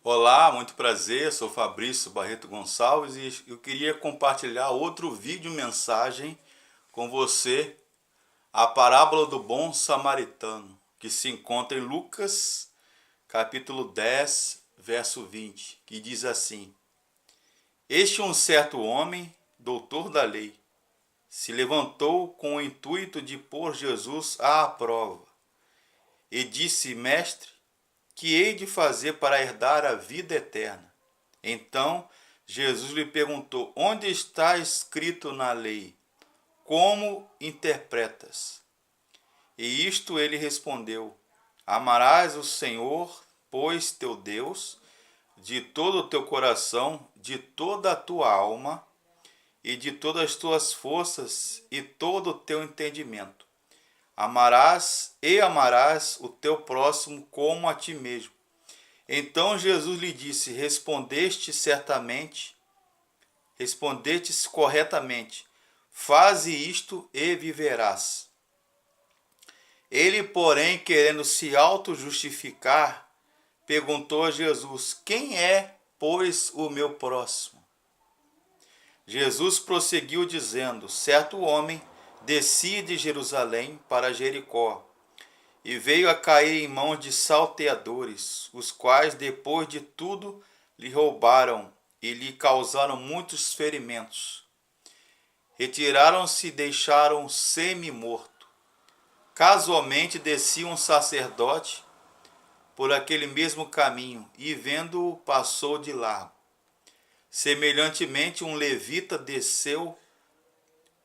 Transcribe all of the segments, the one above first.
Olá, muito prazer, sou Fabrício Barreto Gonçalves e eu queria compartilhar outro vídeo mensagem com você, a parábola do bom samaritano, que se encontra em Lucas, capítulo 10, verso 20, que diz assim: Este um certo homem, doutor da lei, se levantou com o intuito de pôr Jesus à prova e disse: Mestre, que hei de fazer para herdar a vida eterna? Então Jesus lhe perguntou: Onde está escrito na lei? Como interpretas? E isto ele respondeu: Amarás o Senhor, pois teu Deus, de todo o teu coração, de toda a tua alma e de todas as tuas forças e todo o teu entendimento. Amarás o teu próximo como a ti mesmo. Então Jesus lhe disse: respondestes corretamente, faze isto e viverás. Ele, porém, querendo se auto-justificar, perguntou a Jesus: Quem é, pois, o meu próximo? Jesus prosseguiu dizendo: Certo homem descia de Jerusalém para Jericó e veio a cair em mãos de salteadores, os quais, depois de tudo, lhe roubaram e lhe causaram muitos ferimentos. Retiraram-se e deixaram semi-morto. Casualmente descia um sacerdote por aquele mesmo caminho e, vendo-o, passou de largo. Semelhantemente, um levita desceu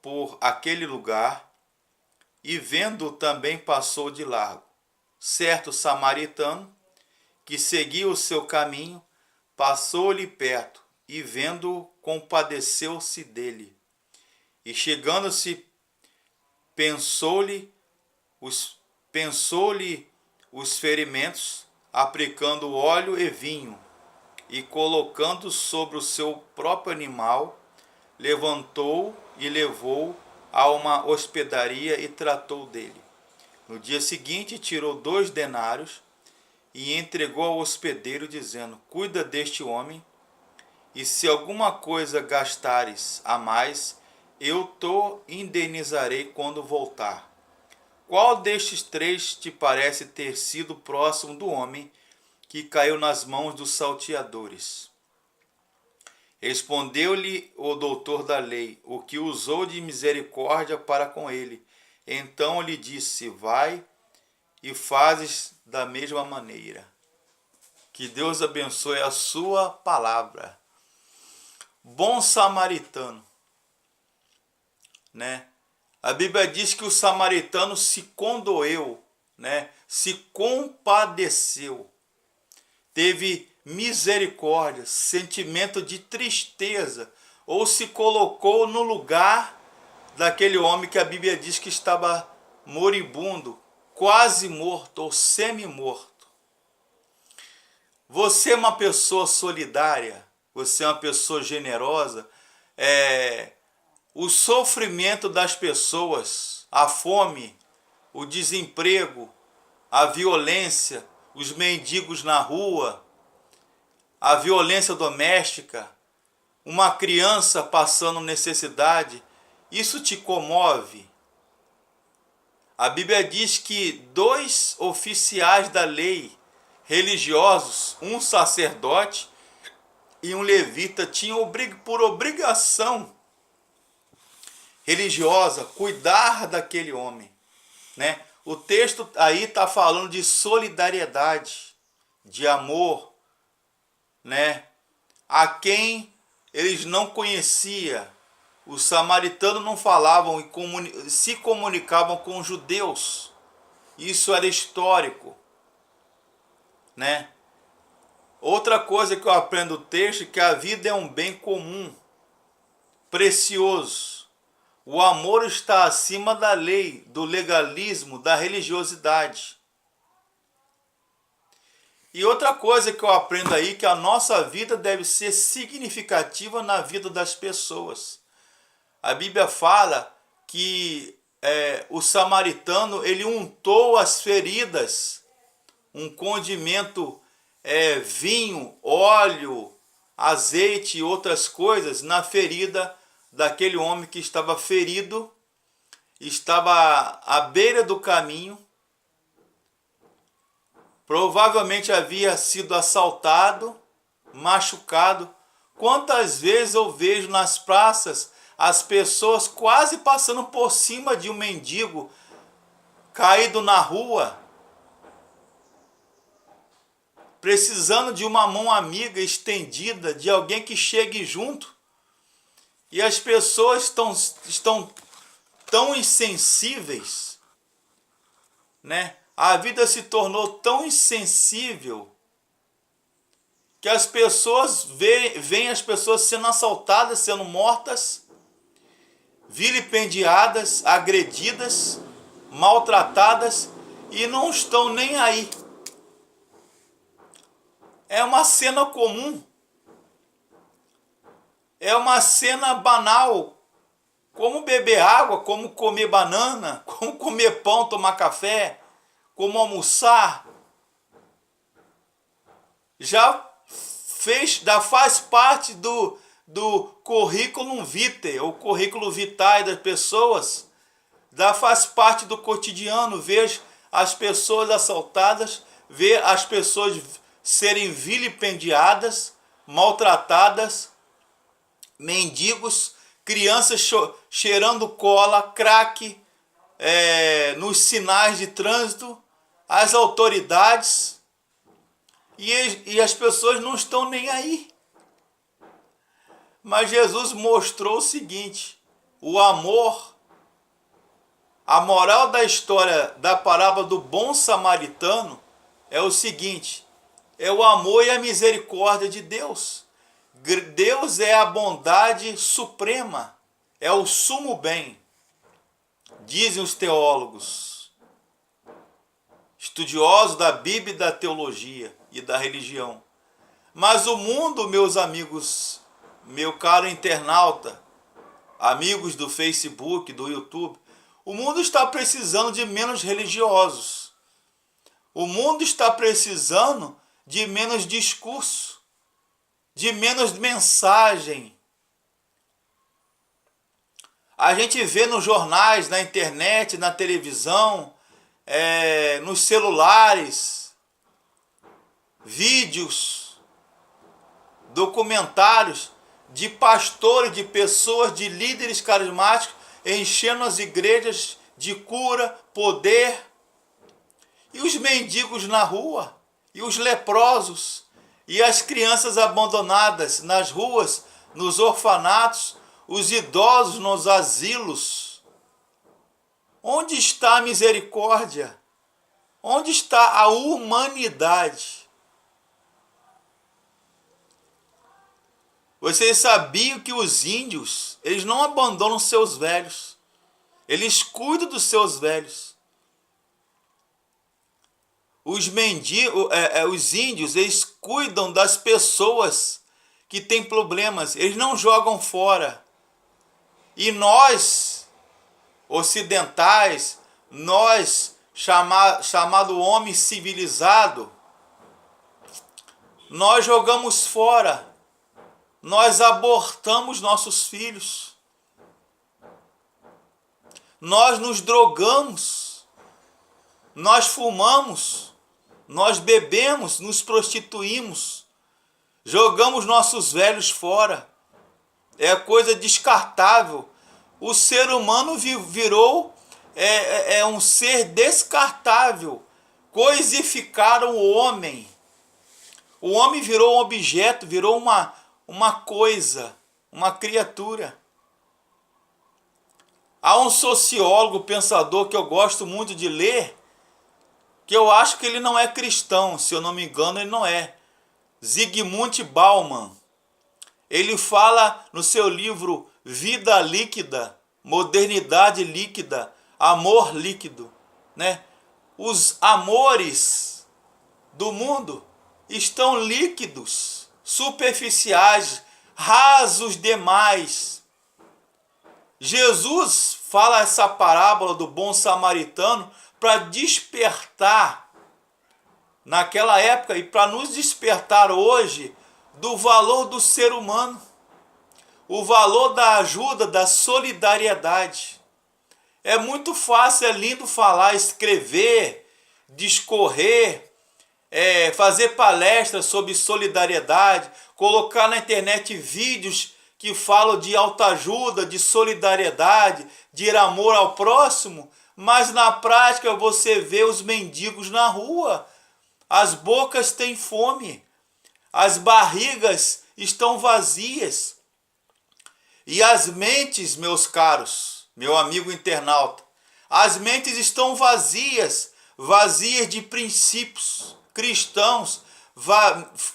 por aquele lugar e, vendo-o, também passou de largo. Certo samaritano, que seguia o seu caminho, passou-lhe perto e, vendo-o, compadeceu-se dele. E chegando-se, pensou-lhe os ferimentos, aplicando óleo e vinho, e colocando sobre o seu próprio animal, levantou e levou a uma hospedaria e tratou dele. No dia seguinte, tirou 2 denários e entregou ao hospedeiro, dizendo: Cuida deste homem, e se alguma coisa gastares a mais, eu te indenizarei quando voltar. Qual destes 3 te parece ter sido próximo do homem que caiu nas mãos dos salteadores? Respondeu-lhe o doutor da lei: O que usou de misericórdia para com ele. Então lhe disse: Vai e fazes da mesma maneira. Que Deus abençoe a sua palavra. Bom samaritano, né? A Bíblia diz que o samaritano se condoeu, né? Se compadeceu, teve misericórdia, sentimento de tristeza, ou se colocou no lugar daquele homem que a Bíblia diz que estava moribundo, quase morto ou semi-morto. Você é uma pessoa solidária, você é uma pessoa generosa. O sofrimento das pessoas, a fome, o desemprego, a violência, os mendigos na rua, a violência doméstica, uma criança passando necessidade, isso te comove? A Bíblia diz que 2 oficiais da lei religiosos, um sacerdote e um levita, tinham por obrigação religiosa cuidar daquele homem, né? O texto aí está falando de solidariedade, de amor, né? A quem eles não conheciam. Os samaritanos não falavam e se comunicavam com os judeus. Isso era histórico, né? Outra coisa que eu aprendo do texto é que a vida é um bem comum, precioso. O amor está acima da lei, do legalismo, da religiosidade. E outra coisa que eu aprendo aí é que a nossa vida deve ser significativa na vida das pessoas. A Bíblia fala que o samaritano ele untou as feridas, um condimento vinho, óleo, azeite e outras coisas na ferida daquele homem que estava ferido, estava à beira do caminho, provavelmente havia sido assaltado, machucado. Quantas vezes eu vejo nas praças as pessoas quase passando por cima de um mendigo caído na rua, precisando de uma mão amiga estendida, de alguém que chegue junto. E as pessoas estão tão insensíveis, né? A vida se tornou tão insensível que as pessoas veem as pessoas sendo assaltadas, sendo mortas, vilipendiadas, agredidas, maltratadas e não estão nem aí. É uma cena comum, é uma cena banal, como beber água, como comer banana, como comer pão, tomar café, como almoçar. Já faz parte do currículo vitae, ou currículo vitae das pessoas, faz parte do cotidiano, ver as pessoas assaltadas, ver as pessoas serem vilipendiadas, maltratadas, mendigos, crianças cheirando cola, crack, nos sinais de trânsito, as autoridades, e as pessoas não estão nem aí. Mas Jesus mostrou o seguinte: o amor, a moral da história da parábola do bom samaritano é o seguinte: é o amor e a misericórdia de Deus. Deus é a bondade suprema, é o sumo bem, dizem os teólogos, estudiosos da Bíblia e da teologia e da religião. Mas o mundo, meus amigos, meu caro internauta, amigos do Facebook, do YouTube, o mundo está precisando de menos religiosos. O mundo está precisando de menos discurso, de menos mensagem. A gente vê nos jornais, na internet, na televisão, nos celulares, vídeos, documentários de pastores, de pessoas, de líderes carismáticos enchendo as igrejas de cura, poder. E os mendigos na rua, e os leprosos, e as crianças abandonadas nas ruas, nos orfanatos, os idosos nos asilos. Onde está a misericórdia? Onde está a humanidade? Vocês sabiam que os índios, eles não abandonam seus velhos. Eles cuidam dos seus velhos. Os índios, eles cuidam das pessoas que têm problemas. Eles não jogam fora. E nós, ocidentais, nós, chamado homem civilizado, nós jogamos fora. Nós abortamos nossos filhos. Nós nos drogamos. Nós fumamos. Nós bebemos, nos prostituímos. Jogamos nossos velhos fora. É coisa descartável. O ser humano virou um ser descartável. Coisificaram o homem. O homem virou um objeto, virou uma coisa, uma criatura. Há um sociólogo, pensador que eu gosto muito de ler, que eu acho que ele não é cristão, se eu não me engano ele não é. Zygmunt Bauman. Ele fala no seu livro Vida Líquida, Modernidade Líquida, Amor Líquido, né? Os amores do mundo estão líquidos, superficiais, rasos demais. Jesus fala essa parábola do bom samaritano para despertar naquela época e para nos despertar hoje do valor do ser humano, o valor da ajuda, da solidariedade. É muito fácil, é lindo falar, escrever, discorrer, fazer palestras sobre solidariedade, colocar na internet vídeos que falam de autoajuda, de solidariedade, de amor ao próximo, mas na prática você vê os mendigos na rua, as bocas têm fome, as barrigas estão vazias e as mentes, meus caros, meu amigo internauta, as mentes estão vazias, vazias de princípios cristãos,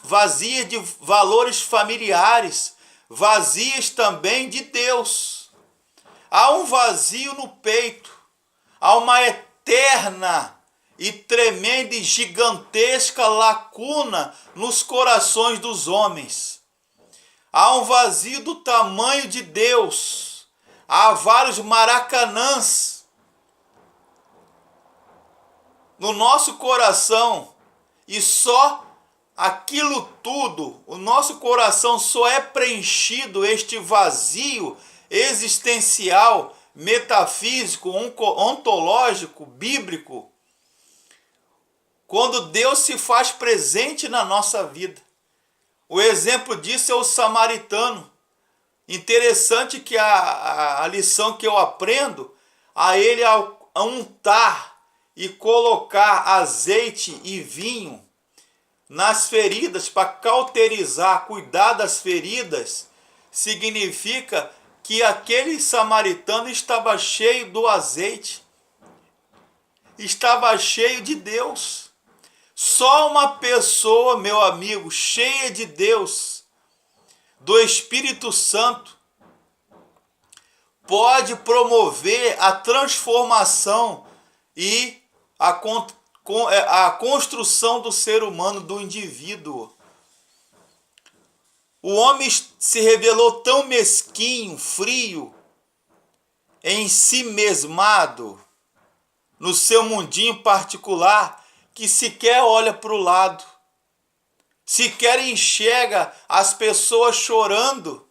vazias de valores familiares, vazias também de Deus. Há um vazio no peito, há uma eterna e tremenda e gigantesca lacuna nos corações dos homens. Há um vazio do tamanho de Deus. Há vários maracanãs no nosso coração e só aquilo tudo, o nosso coração só é preenchido, este vazio existencial, metafísico, ontológico, bíblico, quando Deus se faz presente na nossa vida. O exemplo disso é o samaritano. Interessante que a lição que eu aprendo, a ele untar e colocar azeite e vinho nas feridas para cauterizar, cuidar das feridas, significa que aquele samaritano estava cheio do azeite, estava cheio de Deus. Só uma pessoa, meu amigo, cheia de Deus, do Espírito Santo, pode promover a transformação e a construção do ser humano, do indivíduo. O homem se revelou tão mesquinho, frio, em si mesmado, no seu mundinho particular, que sequer olha para o lado, sequer enxerga as pessoas chorando,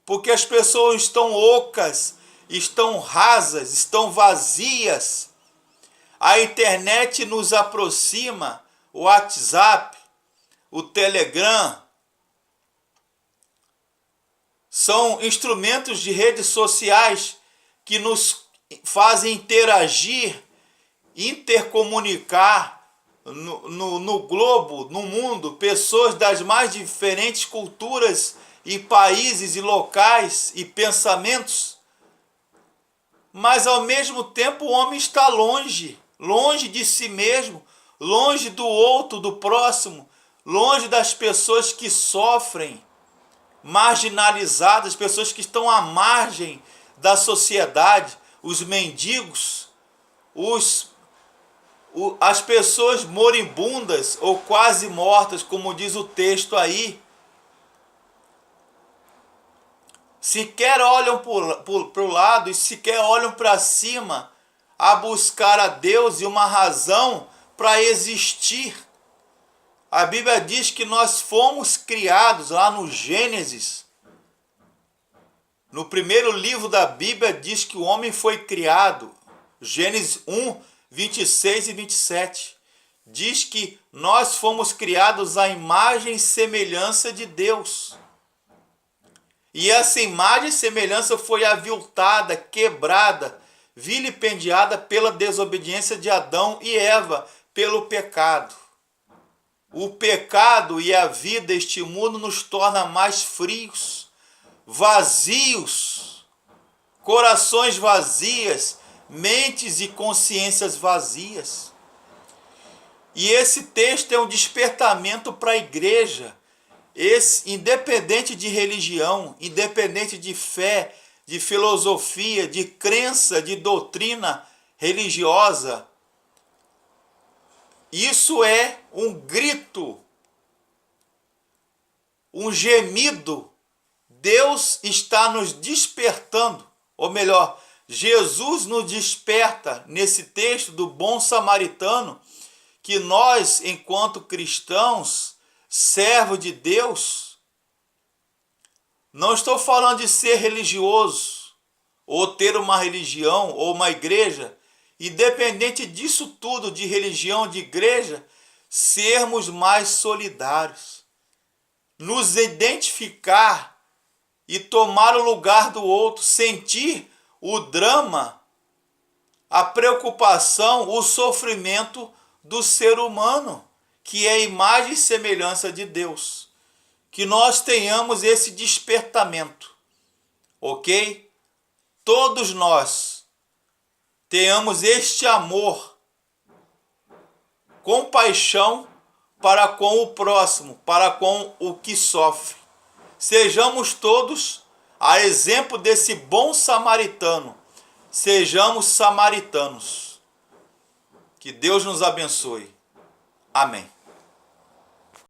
porque as pessoas estão ocas, estão rasas, estão vazias. A internet nos aproxima, o WhatsApp, o Telegram, são instrumentos de redes sociais que nos fazem interagir, intercomunicar no globo, no mundo, pessoas das mais diferentes culturas e países e locais e pensamentos. Mas ao mesmo tempo o homem está longe de si mesmo, longe do outro, do próximo, longe das pessoas que sofrem, marginalizadas, pessoas que estão à margem da sociedade, os mendigos, as pessoas moribundas ou quase mortas, como diz o texto aí. Sequer olham para o lado e sequer olham para cima a buscar a Deus e uma razão para existir. A Bíblia diz que nós fomos criados lá no Gênesis. No primeiro livro da Bíblia diz que o homem foi criado. Gênesis 1, 26 e 27. Diz que nós fomos criados à imagem e semelhança de Deus. E essa imagem e semelhança foi aviltada, quebrada, vilipendiada pela desobediência de Adão e Eva, pelo pecado. O pecado e a vida deste mundo nos torna mais frios, vazios, corações vazias, mentes e consciências vazias. E esse texto é um despertamento para a igreja, independente de religião, independente de fé, de filosofia, de crença, de doutrina religiosa. Isso é um grito, um gemido. Deus está nos despertando, ou melhor, Jesus nos desperta nesse texto do bom samaritano, que nós, enquanto cristãos, servos de Deus, não estou falando de ser religioso, ou ter uma religião, ou uma igreja, independente disso tudo, de religião, de igreja, sermos mais solidários, nos identificar e tomar o lugar do outro, sentir o drama, a preocupação, o sofrimento do ser humano, que é a imagem e semelhança de Deus. Que nós tenhamos esse despertamento, ok? Todos nós tenhamos este amor, compaixão para com o próximo, para com o que sofre. Sejamos todos, a exemplo desse bom samaritano, sejamos samaritanos. Que Deus nos abençoe. Amém.